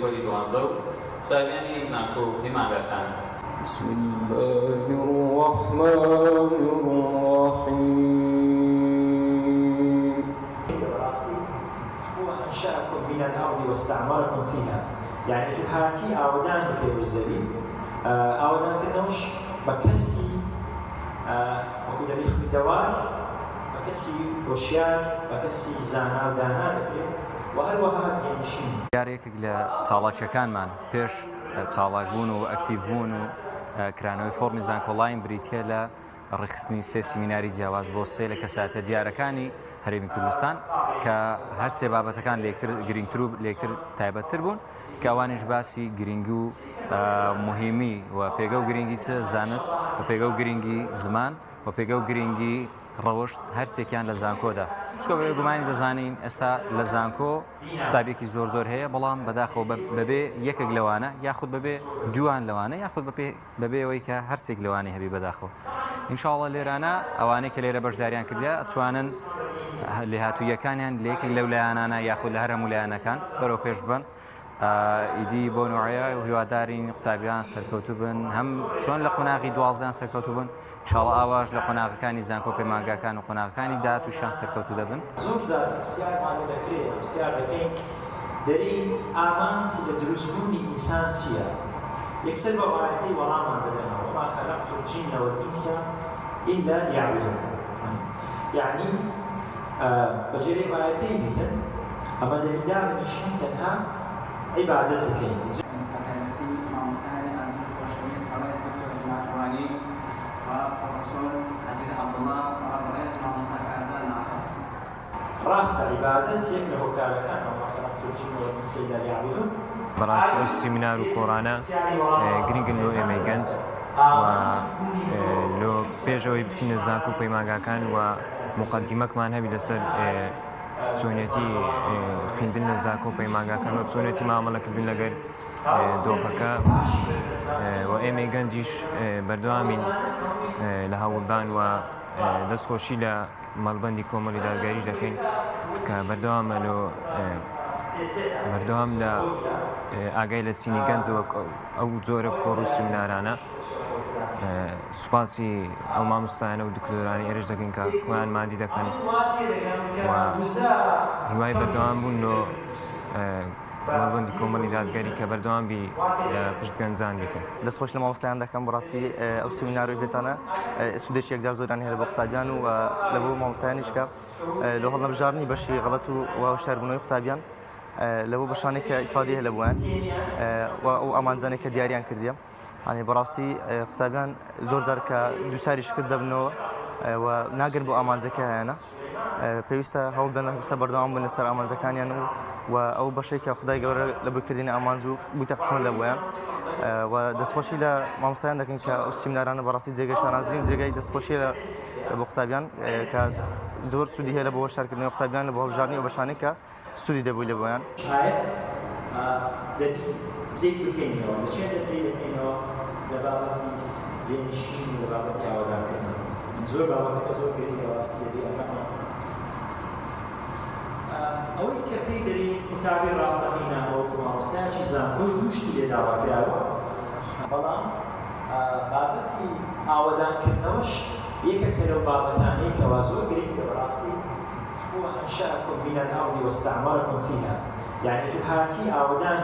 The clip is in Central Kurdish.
خۆری دوازە و قوتابیانی زانکۆ و پەیمانگاکان. بسم الله الرحمن الرحيم. هو أنشأكم من الأرض واستعمركم فيها. يعني تهاتي أودان بكيوزلي أودان كنوش بكسي وكدريخ بدوار بكسي وشيار بكسي زانا ودانا وهروها زينشين. یارێک لە چاڵاکیەکانمان پێش چاڵاکبوون و ئەکتیڤبوون و کرانەوەی فۆرمی زانکۆڵاین بریتیە لە ڕێکخستنی سێ سیمیناری جیاواز بۆ سێ لە کەساتە دیارەکانی هەرێمی کوردستان کە هەر سێ بابەتەکان لێکتر گرنگتر و لێکتر تایبەتتر بوون کە ئەوانیش باسی گرنگی و مهمی و پێگە و گرنگی چ زانست و پێگە و گرنگی زمان و پێگە و گرنگی ڕەوشت هەرسێکیان لە زانکۆدا چکە بە گومانی دەزانین ئێستا لە زانکۆ قوتابێکی زۆر هەیە بەڵام بەداخەوە بەبێ یەکێک لەوانە یاخود بەبێ دوان لەوانە یاخود بەبێ ئەوەی کە هەرسێک لەوانی هەبی بەداخەوە ئینشاڵڵە لێرانە ئەوانەی کە لێرە بەشداریان کردیا ئەتوانن لێهاتوویەکانیان لە یەکێک لەو لایەنانە یاخود لە هەر هەموو لایەنەکان بەرەو پێش بن ئیدی بۆ نوعەیە و هیوادارین قوتابیان سەرکەوتوو بن هەم چۆن لە قۆناغی دوازدەیان سەرکەوتوو بن ئینشاڵڵە ئاواش لە قۆناغەکانی زانکۆ پەیمانگاکان و قۆناغەکانی داهاتووشیان سەرکەوتوو دەبن. زۆر زار پرسیارمان دەکرێت پرسیار دەکەین دەری ئامان چ لە دروستبوونی ئینسان چییە؟ یەکسەر بە ئاەتەی وەڵامان دەدەنەوە وما خەلەقت الجن والإنس إلا ليعبدون. یعنی بەجێرەی ئاەتەی بیتن ئەمە دەریدا بنیشین تەنها عیبادەت بکەین. ڕاستە عیبادەت یەک لە هۆکارەکان وما خەلەقت الجن والإنس إلا ليعبدون. بەڕاستی ئەو سیمینار و کۆڕانە گرنگن لۆ ئێمەی گەنج و لۆ پێشەوەی بچینە زانکۆ و پەیمانگاکان و مقدمەکمان هەبی لەسەر چۆنیەتی خوێندن لە زانکۆ و پەیمانگاکان و چۆنیەتی مامەڵەکردن لەگەر دۆخەکە و ئێمەی گەنجیش بەردەوامین لە هەوڵدان و دەستخۆشی لە مەڵبەندی کۆمەڵی دادگاریش دەکەین کە بەردەوام لە ئاگای لە چینی گەنجەوە ئەو جۆرە کۆڕ و سیمینارانە سوپاسی ئەو مامۆستایانە و دکتۆرانی ئێرش دەکەین کە خۆیان مادی دەکەن و هیوای بەردەوام بوون لۆ مەڵبەندی کۆمەڵی دادگەری کە بەردەوامبی لە پشت گەنجان بیتن. دەستخۆش لە مامۆستایان دەکەم بەڕاستی ئەو سیمینار و بێتانە سودێکی یەکجار زۆران هەیە بۆ قوتابیان و لە بۆ مامۆستایانیش کە لە هەڵنەبژاردنی بەشی غەڵەت و هۆشیاربوونەوەی قوتابیان لە بۆ بەشانێک کە ئیسفادەی هەیە لە بۆیان و ئەو ئامانجانێک کە دیاریان کردیە هەنێ بەڕاستی قوتابیان زۆر جار کە دووساری شکست دەبنەوە و ناگەن بۆ ئامانجەکە هەیەنە پێویستە هەوڵدەن هەستا بەردەوام بن لەسەر ئامانجەکانیان و ئەو بەشەی کە خودای گەورە لە بکردنی ئامانج و بوویتە قسمە لە بۆیان و دەستخۆشی لە مامۆستایان دەکەین کە ئەو سیمینارانە بەڕاستی جێگەی شانازین جێگەی دەستخۆشی بۆ قوتابیان کە زۆر سوودی هەیە لە بۆ هۆشیارکردنەوەی قوتابیان لە بۆ هەڵبژاردننی ئەو بەشانەی کە سوودی دەبووی لە بۆیان. ئاەت دەبی جێ بکەینەوە لە چێ دەجێ بکەینەوە لە بابەتی جێنشینی لە بابەتی ئاوادانکردن زۆر بابەتەکە زۆر گرنگە واستی دەبی ئەمەمان ئەوەی کە پێی دەرین قوتابی ڕاستەقینەوە وەکو مامۆستایەکی زانکۆ دووشتی لێ داواکراوە بەڵام بابەتی ئاوادانکردنەوەش یەکێکە لەو بابەتانەی کەوا زۆر گرنگە بەڕاستی هو أنشأكم من الأرض واستعمركم فيها. يعني تهاتي أودان